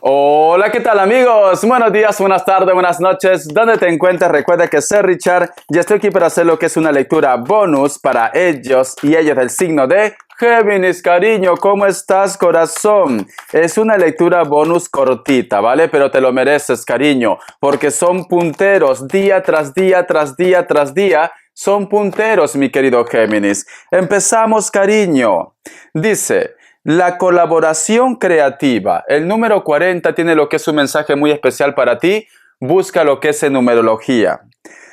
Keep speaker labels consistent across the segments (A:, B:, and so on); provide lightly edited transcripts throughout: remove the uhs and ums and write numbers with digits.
A: Hola, ¿qué tal amigos? Buenos días, buenas tardes, buenas noches. ¿Dónde te encuentras? Recuerda que soy Richard y estoy aquí para hacer lo que es una lectura bonus para ellos y ellas del signo de Géminis. Cariño, ¿cómo estás, corazón? Es una lectura bonus cortita, ¿vale? Pero te lo mereces, cariño, porque son punteros día tras día, tras día, tras día. Son punteros, mi querido Géminis. Empezamos, cariño. Dice... La colaboración creativa. El número 40 tiene lo que es un mensaje muy especial para ti. Busca lo que es en numerología.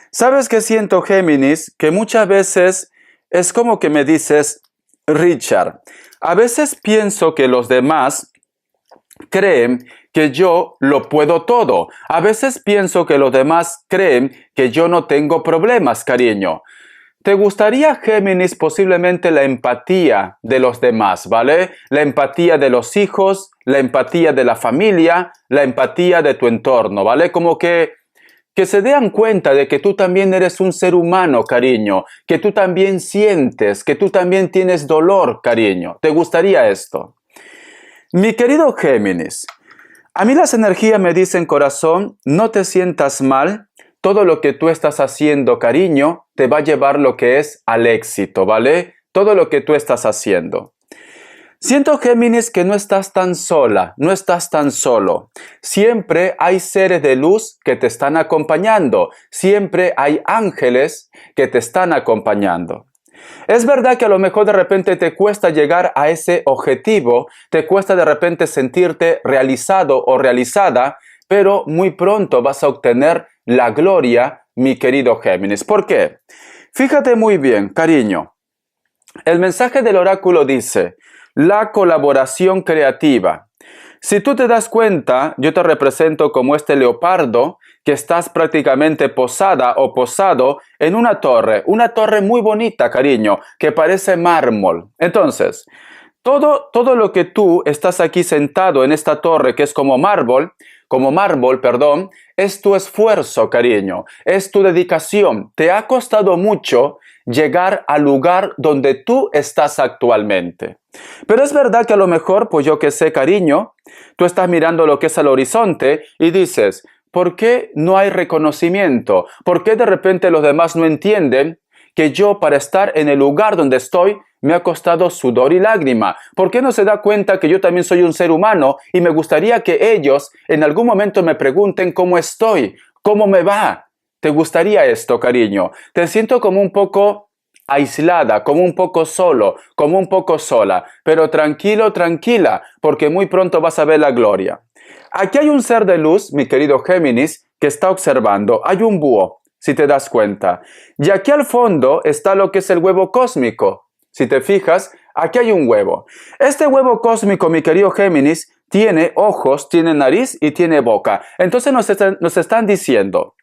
A: ¿Sabes qué siento, Géminis? Que muchas veces es como que me dices, Richard, a veces pienso que los demás creen que yo lo puedo todo. A veces pienso que los demás creen que yo no tengo problemas, cariño. ¿Te gustaría, Géminis, posiblemente la empatía de los demás, ¿vale? La empatía de los hijos, la empatía de la familia, la empatía de tu entorno, ¿vale? Como que se den cuenta de que tú también eres un ser humano, cariño, que tú también sientes, que tú también tienes dolor, cariño. ¿Te gustaría esto? Mi querido Géminis, a mí las energías me dicen, corazón, no te sientas mal. Todo lo que tú estás haciendo, cariño, te va a llevar lo que es al éxito, ¿vale? Todo lo que tú estás haciendo. Siento, Géminis, que no estás tan sola, no estás tan solo. Siempre hay seres de luz que te están acompañando. Siempre hay ángeles que te están acompañando. Es verdad que a lo mejor de repente te cuesta llegar a ese objetivo, te cuesta de repente sentirte realizado o realizada, pero muy pronto vas a obtener la gloria, mi querido Géminis. ¿Por qué? Fíjate muy bien, cariño. El mensaje del oráculo dice, la colaboración creativa. Si tú te das cuenta, yo te represento como este leopardo que estás prácticamente posada o posado en una torre muy bonita, cariño, que parece mármol. Entonces, todo lo que tú estás aquí sentado en esta torre que es como mármol, perdón, es tu esfuerzo, cariño, es tu dedicación. Te ha costado mucho llegar al lugar donde tú estás actualmente. Pero es verdad que a lo mejor, pues yo que sé, cariño, tú estás mirando lo que es al horizonte y dices, ¿por qué no hay reconocimiento? ¿Por qué de repente los demás no entienden que yo para estar en el lugar donde estoy me ha costado sudor y lágrima? ¿Por qué no se da cuenta que yo también soy un ser humano y me gustaría que ellos en algún momento me pregunten cómo estoy, cómo me va? ¿Te gustaría esto, cariño? Te siento como un poco aislada, como un poco solo, como un poco sola, pero tranquilo, tranquila, porque muy pronto vas a ver la gloria. Aquí hay un ser de luz, mi querido Géminis, que está observando. Hay un búho, si te das cuenta. Y aquí al fondo está lo que es el huevo cósmico. Si te fijas, aquí hay un huevo. Este huevo cósmico, mi querido Géminis, tiene ojos, tiene nariz y tiene boca. Entonces nos están diciendo,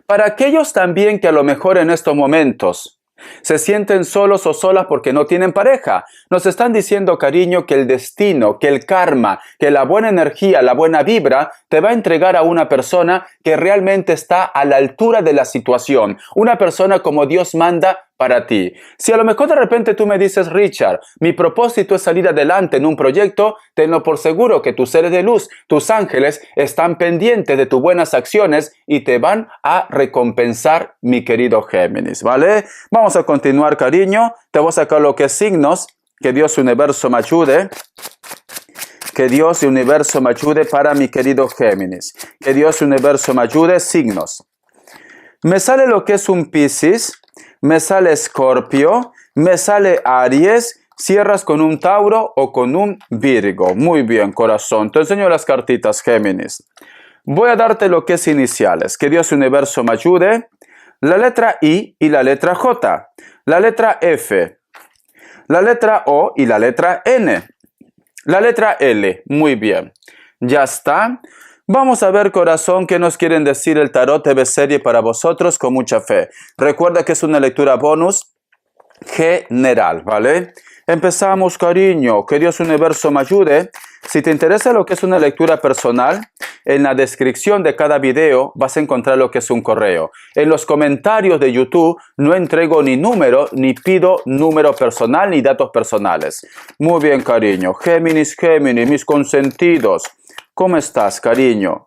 A: para aquellos también que a lo mejor en estos momentos se sienten solos o solas porque no tienen pareja, nos están diciendo, cariño, que el destino, que el karma, que la buena energía, la buena vibra te va a entregar a una persona que realmente está a la altura de la situación, una persona como Dios manda para ti. Si a lo mejor de repente tú me dices, Richard, mi propósito es salir adelante en un proyecto, tenlo por seguro que tus seres de luz, tus ángeles, están pendientes de tus buenas acciones y te van a recompensar, mi querido Géminis, ¿vale? Vamos a continuar, cariño. Te voy a sacar lo que es signos. Que Dios universo me ayude. Que Dios universo me ayude para mi querido Géminis. Que Dios universo me ayude. Signos. Me sale lo que es un Piscis. Me sale Escorpio, me sale Aries, cierras con un Tauro o con un Virgo. Muy bien, corazón. Te enseño las cartitas, Géminis. Voy a darte lo que es iniciales. Que Dios universo me ayude. La letra I y la letra J. La letra F. La letra O y la letra N. La letra L. Muy bien. Ya está. Vamos a ver, corazón, qué nos quieren decir el Tarot TV Serie para vosotros con mucha fe. Recuerda que es una lectura bonus general, ¿vale? Empezamos, cariño. Que Dios universo me ayude. Si te interesa lo que es una lectura personal, en la descripción de cada video vas a encontrar lo que es un correo. En los comentarios de YouTube no entrego ni número, ni pido número personal, ni datos personales. Muy bien, cariño. Géminis, Géminis, mis consentidos. ¿Cómo estás, cariño?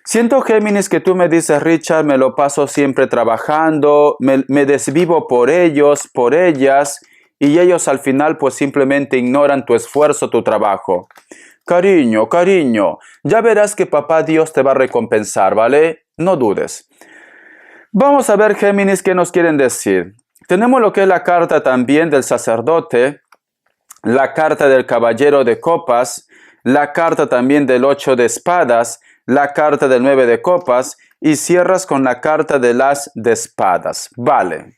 A: Siento, Géminis, que tú me dices, Richard, me lo paso siempre trabajando, me desvivo por ellos, por ellas, y ellos al final pues simplemente ignoran tu esfuerzo, tu trabajo. Cariño, cariño, ya verás que papá Dios te va a recompensar, ¿vale? No dudes. Vamos a ver, Géminis, qué nos quieren decir. Tenemos lo que es la carta también del sacerdote, la carta del caballero de copas, la carta también del 8 de espadas, la carta del 9 de copas y cierras con la carta del as de espadas. Vale.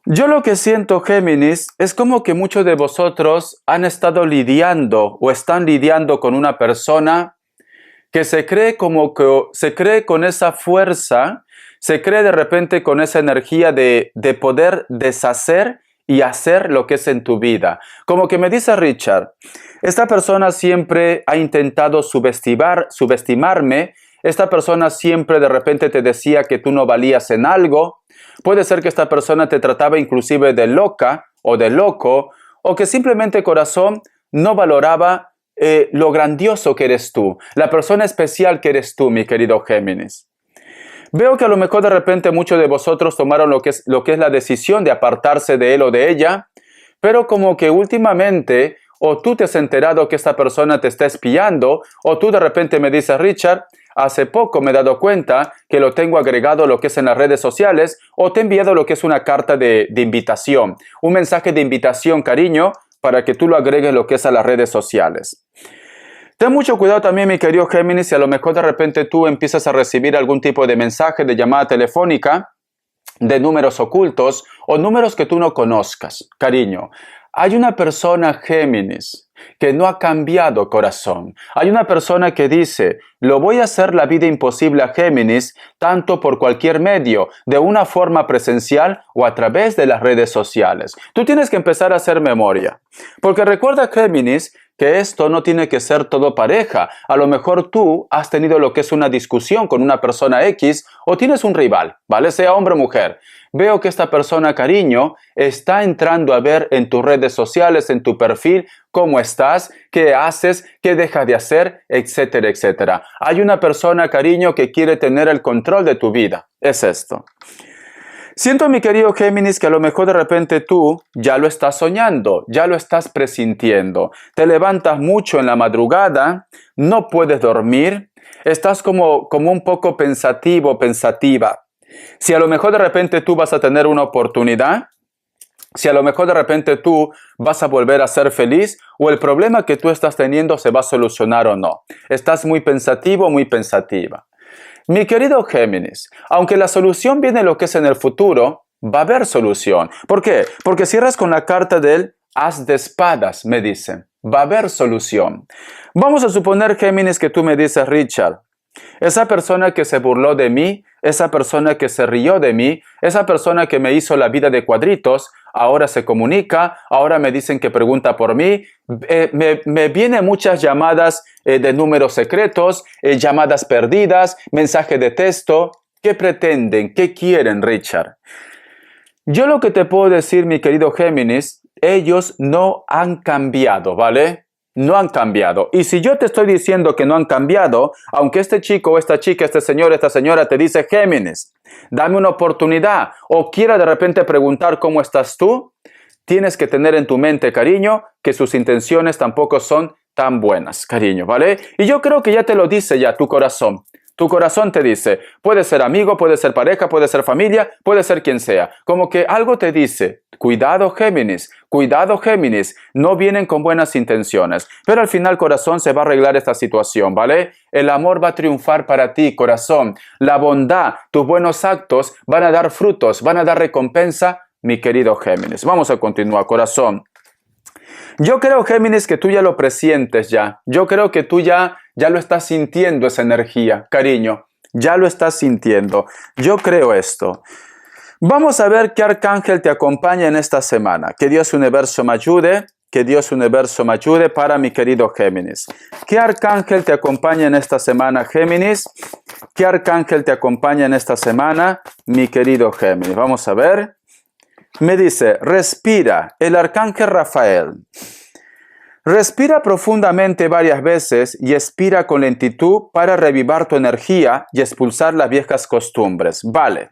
A: Yo lo que siento, Géminis, es como que muchos de vosotros han estado lidiando o están lidiando con una persona que se cree con esa fuerza, se cree de repente con esa energía de poder deshacer y hacer lo que es en tu vida. Como que me dice Richard, esta persona siempre ha intentado subestimarme, esta persona siempre de repente te decía que tú no valías en algo, puede ser que esta persona te trataba inclusive de loca o de loco, o que simplemente corazón no valoraba lo grandioso que eres tú, la persona especial que eres tú, mi querido Géminis. Veo que a lo mejor de repente muchos de vosotros tomaron lo que es la decisión de apartarse de él o de ella, pero como que últimamente o tú te has enterado que esta persona te está espiando, o tú de repente me dices, Richard, hace poco me he dado cuenta que lo tengo agregado lo que es en las redes sociales, o te he enviado lo que es una carta de invitación, un mensaje de invitación, cariño, para que tú lo agregues lo que es a las redes sociales. Ten mucho cuidado también, mi querido Géminis, si a lo mejor de repente tú empiezas a recibir algún tipo de mensaje, de llamada telefónica, de números ocultos o números que tú no conozcas. Cariño, hay una persona, Géminis, que no ha cambiado, corazón. Hay una persona que dice, lo voy a hacer la vida imposible a Géminis, tanto por cualquier medio, de una forma presencial o a través de las redes sociales. Tú tienes que empezar a hacer memoria. Porque recuerda, Géminis, que esto no tiene que ser todo pareja. A lo mejor tú has tenido lo que es una discusión con una persona X o tienes un rival, ¿vale? Sea hombre o mujer. Veo que esta persona, cariño, está entrando a ver en tus redes sociales, en tu perfil, cómo estás, qué haces, qué dejas de hacer, etcétera, etcétera. Hay una persona, cariño, que quiere tener el control de tu vida. Es esto. Siento, mi querido Géminis, que a lo mejor de repente tú ya lo estás soñando, ya lo estás presintiendo. Te levantas mucho en la madrugada, no puedes dormir, estás como un poco pensativo, pensativa. Si a lo mejor de repente tú vas a tener una oportunidad, si a lo mejor de repente tú vas a volver a ser feliz o el problema que tú estás teniendo se va a solucionar o no. Estás muy pensativo, muy pensativa. Mi querido Géminis, aunque la solución viene lo que es en el futuro, va a haber solución. ¿Por qué? Porque cierras con la carta del as de espadas, me dicen. Va a haber solución. Vamos a suponer, Géminis, que tú me dices, Richard, esa persona que se burló de mí, esa persona que se rió de mí, esa persona que me hizo la vida de cuadritos, ahora se comunica, ahora me dicen que pregunta por mí, me vienen muchas llamadas de números secretos, llamadas perdidas, mensajes de texto. ¿Qué pretenden? ¿Qué quieren, Richard? Yo lo que te puedo decir, mi querido Géminis, ellos no han cambiado, ¿vale? No han cambiado. Y si yo te estoy diciendo que no han cambiado, aunque este chico o esta chica, este señor, esta señora te dice, Géminis, dame una oportunidad, o quiera de repente preguntar cómo estás tú, tienes que tener en tu mente, cariño, que sus intenciones tampoco son tan buenas, cariño, ¿vale? Y yo creo que ya te lo dice ya tu corazón. Tu corazón te dice, puede ser amigo, puede ser pareja, puede ser familia, puede ser quien sea. Como que algo te dice, cuidado Géminis, no vienen con buenas intenciones. Pero al final, corazón, se va a arreglar esta situación, ¿vale? El amor va a triunfar para ti, corazón. La bondad, tus buenos actos van a dar frutos, van a dar recompensa, mi querido Géminis. Vamos a continuar, corazón. Yo creo, Géminis, que tú ya lo presientes ya. Yo creo que tú ya lo estás sintiendo esa energía, cariño. Ya lo estás sintiendo. Yo creo esto. Vamos a ver qué arcángel te acompaña en esta semana. Que Dios Universo me ayude. Que Dios Universo me ayude para mi querido Géminis. ¿Qué arcángel te acompaña en esta semana, Géminis? ¿Qué arcángel te acompaña en esta semana, mi querido Géminis? Vamos a ver. Me dice, respira, el arcángel Rafael. Respira profundamente varias veces y expira con lentitud para revivar tu energía y expulsar las viejas costumbres. Vale.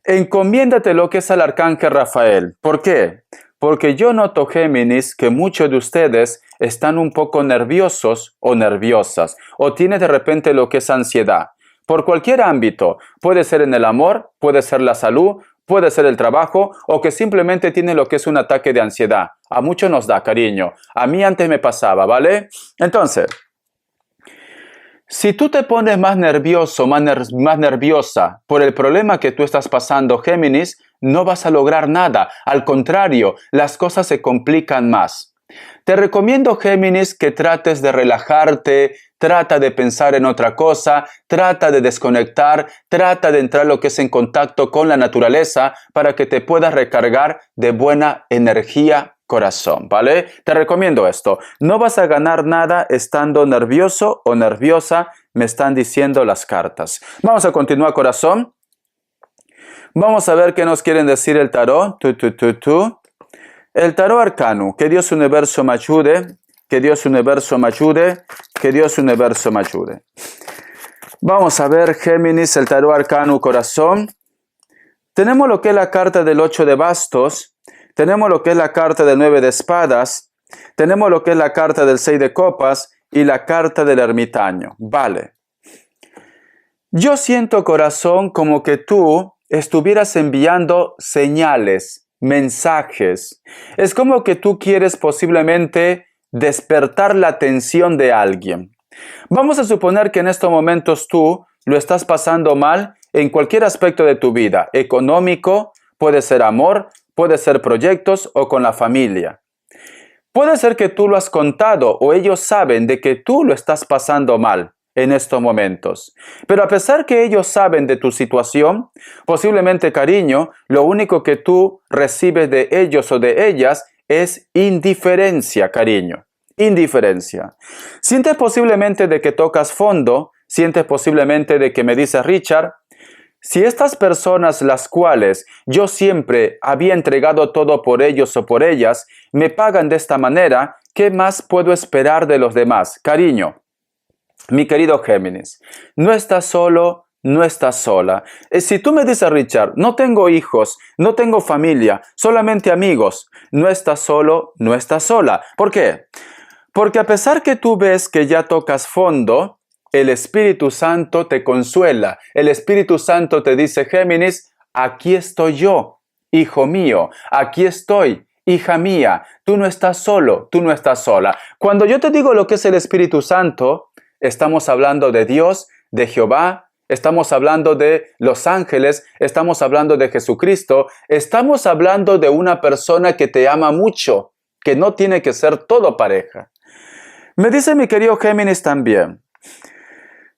A: Encomiéndate lo que es al arcángel Rafael. ¿Por qué? Porque yo noto, Géminis, que muchos de ustedes están un poco nerviosos o nerviosas, o tienen de repente lo que es ansiedad. Por cualquier ámbito, puede ser en el amor, puede ser la salud, puede ser el trabajo, o que simplemente tiene lo que es un ataque de ansiedad. A muchos nos da, cariño. A mí antes me pasaba, ¿vale? Entonces, si tú te pones más nervioso, más nerviosa por el problema que tú estás pasando, Géminis, no vas a lograr nada. Al contrario, las cosas se complican más. Te recomiendo, Géminis, que trates de relajarte, trata de pensar en otra cosa, trata de desconectar, trata de entrar lo que es en contacto con la naturaleza para que te puedas recargar de buena energía, corazón, ¿vale? Te recomiendo esto. No vas a ganar nada estando nervioso o nerviosa, me están diciendo las cartas. Vamos a continuar, corazón. Vamos a ver qué nos quieren decir el tarot. El tarot arcano. Que Dios universo me ayude. Que Dios universo me ayude. Que Dios universo me ayude. Vamos a ver, Géminis, el tarot arcano, corazón. Tenemos lo que es la carta del 8 de bastos. Tenemos lo que es la carta del 9 de espadas. Tenemos lo que es la carta del 6 de copas y la carta del ermitaño. Vale. Yo siento, corazón, como que tú estuvieras enviando señales, mensajes. Es como que tú quieres posiblemente despertar la atención de alguien. Vamos a suponer que en estos momentos tú lo estás pasando mal en cualquier aspecto de tu vida. Económico, puede ser amor, puede ser proyectos o con la familia. Puede ser que tú lo has contado o ellos saben de que tú lo estás pasando mal en estos momentos. Pero a pesar que ellos saben de tu situación, posiblemente, cariño, lo único que tú recibes de ellos o de ellas es indiferencia, cariño. Indiferencia. Sientes posiblemente de que tocas fondo, sientes posiblemente de que me dices, Richard, si estas personas las cuales yo siempre había entregado todo por ellos o por ellas, me pagan de esta manera, ¿qué más puedo esperar de los demás? Cariño, mi querido Géminis, no estás solo, no estás sola. Si tú me dices, Richard, no tengo hijos, no tengo familia, solamente amigos, no estás solo, no estás sola. ¿Por qué? Porque a pesar que tú ves que ya tocas fondo, el Espíritu Santo te consuela. El Espíritu Santo te dice, Géminis, aquí estoy yo, hijo mío, aquí estoy, hija mía, tú no estás solo, tú no estás sola. Cuando yo te digo lo que es el Espíritu Santo, estamos hablando de Dios, de Jehová, estamos hablando de los ángeles, estamos hablando de Jesucristo, estamos hablando de una persona que te ama mucho, que no tiene que ser todo pareja. Me dice mi querido Géminis también,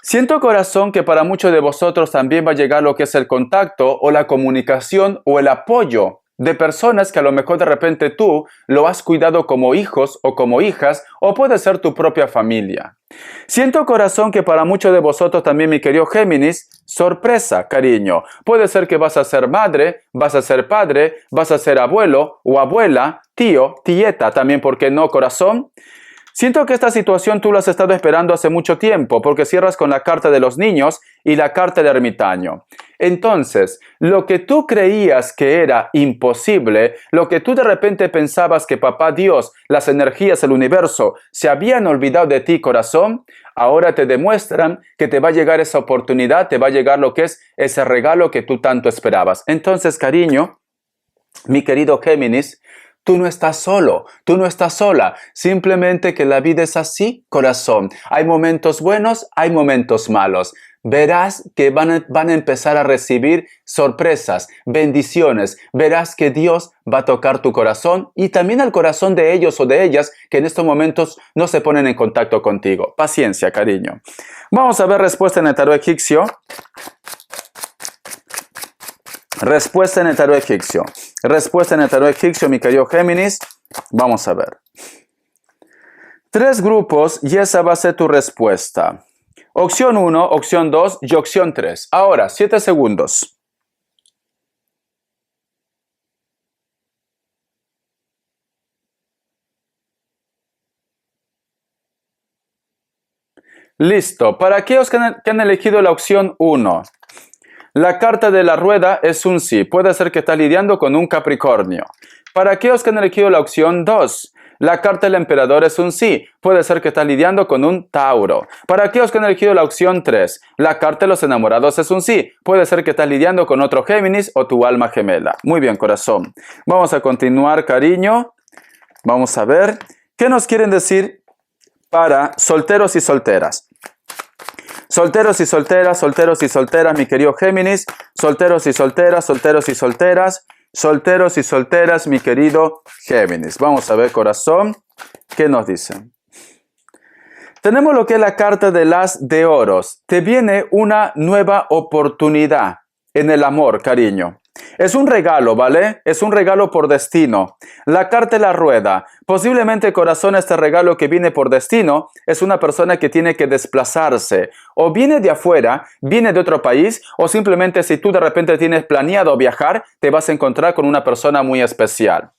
A: siento, corazón, que para muchos de vosotros también va a llegar lo que es el contacto o la comunicación o el apoyo de personas que a lo mejor de repente tú lo has cuidado como hijos o como hijas o puede ser tu propia familia. Siento, corazón, que para muchos de vosotros también, mi querido Géminis, sorpresa, cariño. Puede ser que vas a ser madre, vas a ser padre, vas a ser abuelo o abuela, tío, tieta, también, ¿por qué no, corazón? Siento que esta situación tú la has estado esperando hace mucho tiempo porque cierras con la carta de los niños y la carta del ermitaño. Entonces, lo que tú creías que era imposible, lo que tú de repente pensabas que papá Dios, las energías, el universo, se habían olvidado de ti, corazón, ahora te demuestran que te va a llegar esa oportunidad, te va a llegar lo que es ese regalo que tú tanto esperabas. Entonces, cariño, mi querido Géminis, tú no estás solo, tú no estás sola, simplemente que la vida es así, corazón. Hay momentos buenos, hay momentos malos. Verás que van a empezar a recibir sorpresas, bendiciones. Verás que Dios va a tocar tu corazón y también el corazón de ellos o de ellas que en estos momentos no se ponen en contacto contigo. Paciencia, cariño. Vamos a ver respuesta en el tarot egipcio. Respuesta en el tarot egipcio. Respuesta en el tarot egipcio, mi querido Géminis. Vamos a ver. 3 grupos y esa va a ser tu respuesta. Opción 1, opción 2 y opción 3. Ahora, 7 segundos. Listo. Para aquellos que han elegido la opción 1, la carta de la rueda es un sí. Puede ser que estás lidiando con un Capricornio. Para aquellos que han elegido la opción 2, la carta del emperador es un sí. Puede ser que estás lidiando con un Tauro. Para aquellos que han elegido la opción 3, la carta de los enamorados es un sí. Puede ser que estás lidiando con otro Géminis o tu alma gemela. Muy bien, corazón. Vamos a continuar, cariño. Vamos a ver qué nos quieren decir para solteros y solteras. Solteros y solteras, solteros y solteras, mi querido Géminis. Solteros y solteras, solteros y solteras. Solteros y solteras, mi querido Géminis. Vamos a ver, corazón, ¿qué nos dicen? Tenemos lo que es la carta del as de oros. Te viene una nueva oportunidad en el amor, cariño. Es un regalo, ¿vale? Es un regalo por destino. La carta de la rueda. Posiblemente, corazón, este regalo que viene por destino es una persona que tiene que desplazarse. O viene de afuera, viene de otro país, o simplemente si tú de repente tienes planeado viajar, te vas a encontrar con una persona muy especial.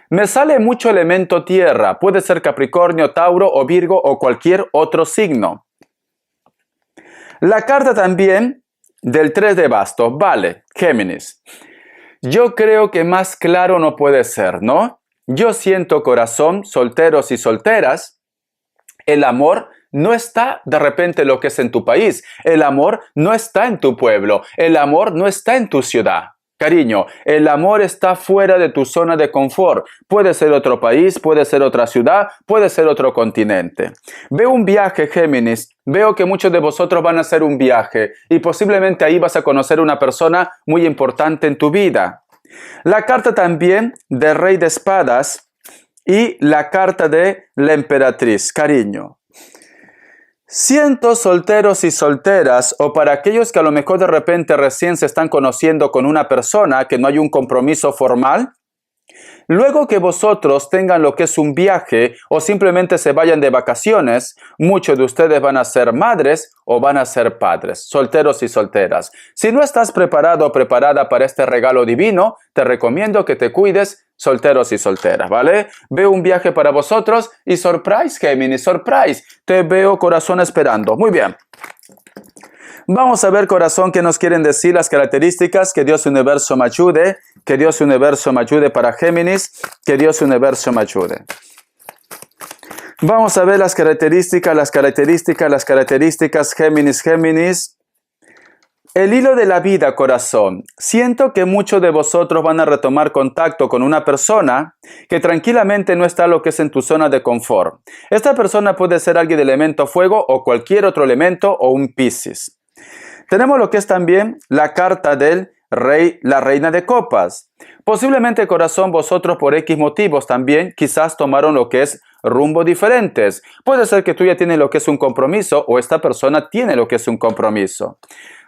A: Me sale mucho elemento tierra. Puede ser Capricornio, Tauro o Virgo o cualquier otro signo. La carta también del 3 de bastos. Vale, Géminis. Yo creo que más claro no puede ser, ¿no? Yo siento, corazón, solteros y solteras, el amor no está de repente lo que es en tu país. El amor no está en tu pueblo. El amor no está en tu ciudad. Cariño, el amor está fuera de tu zona de confort. Puede ser otro país, puede ser otra ciudad, puede ser otro continente. Veo un viaje, Géminis. Veo que muchos de vosotros van a hacer un viaje y posiblemente ahí vas a conocer una persona muy importante en tu vida. La carta también del Rey de Espadas y la carta de la Emperatriz, cariño. Siento, solteros y solteras, o para aquellos que a lo mejor de repente recién se están conociendo con una persona, que no hay un compromiso formal, luego que vosotros tengan lo que es un viaje o simplemente se vayan de vacaciones, muchos de ustedes van a ser madres o van a ser padres, solteros y solteras. Si no estás preparado o preparada para este regalo divino, te recomiendo que te cuides, solteros y solteras, ¿vale? Veo un viaje para vosotros y surprise, Géminis, surprise. Te veo, corazón, esperando. Muy bien. Vamos a ver, corazón, qué nos quieren decir las características. Que Dios Universo me ayude. Que Dios Universo me ayude para Géminis. Que Dios Universo me ayude. Vamos a ver las características, Géminis, Géminis. El hilo de la vida, corazón. Siento que muchos de vosotros van a retomar contacto con una persona que tranquilamente no está lo que es en tu zona de confort. Esta persona puede ser alguien de elemento fuego o cualquier otro elemento o un Piscis. Tenemos lo que es también la carta del rey, la reina de copas. Posiblemente, corazón, vosotros por X motivos también quizás tomaron lo que es rumbo diferentes. Puede ser que tú ya tienes lo que es un compromiso o esta persona tiene lo que es un compromiso.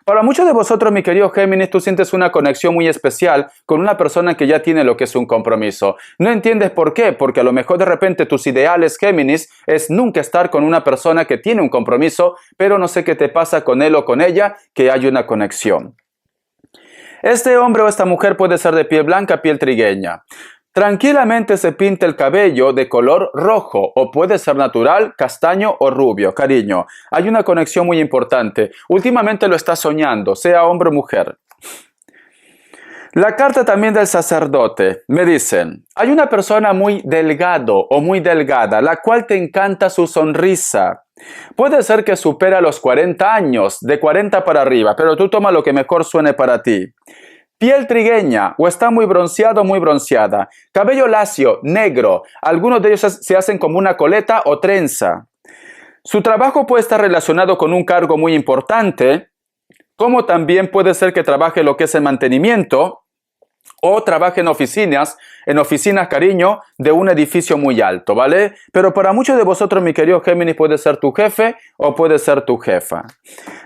A: Para muchos de vosotros, mi querido Géminis, tú sientes una conexión muy especial con una persona que ya tiene lo que es un compromiso. No entiendes por qué, porque a lo mejor de repente tus ideales, Géminis, es nunca estar con una persona que tiene un compromiso, pero no sé qué te pasa con él o con ella, que hay una conexión. Este hombre o esta mujer puede ser de piel blanca, piel trigueña. Tranquilamente se pinta el cabello de color rojo o puede ser natural, castaño o rubio. Cariño, hay una conexión muy importante. Últimamente lo está soñando, sea hombre o mujer. La carta también del sacerdote. Me dicen, hay una persona muy delgado o muy delgada, la cual te encanta su sonrisa. Puede ser que supera los 40 años, de 40 para arriba, pero tú toma lo que mejor suene para ti. Piel trigueña o está muy bronceado o muy bronceada. Cabello lacio, negro. Algunos de ellos se hacen como una coleta o trenza. Su trabajo puede estar relacionado con un cargo muy importante, como también puede ser que trabaje lo que es el mantenimiento o trabaje en oficinas, cariño, de un edificio muy alto, ¿vale? Pero para muchos de vosotros, mi querido Géminis, puede ser tu jefe o puede ser tu jefa.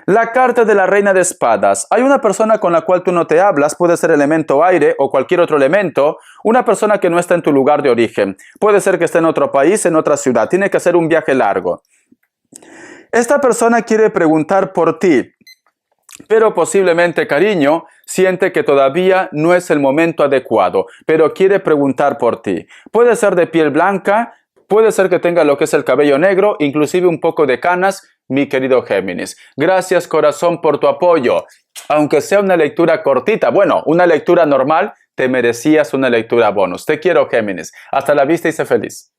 A: La carta de la reina de espadas. Hay una persona con la cual tú no te hablas, puede ser elemento aire o cualquier otro elemento, una persona que no está en tu lugar de origen. Puede ser que esté en otro país, en otra ciudad, tiene que hacer un viaje largo. Esta persona quiere preguntar por ti, pero posiblemente, cariño, siente que todavía no es el momento adecuado, pero quiere preguntar por ti. Puede ser de piel blanca, puede ser que tenga lo que es el cabello negro, inclusive un poco de canas, mi querido Géminis. Gracias, corazón, por tu apoyo. Aunque sea una lectura cortita, bueno, una lectura normal, te merecías una lectura bonus. Te quiero, Géminis. Hasta la vista y sé feliz.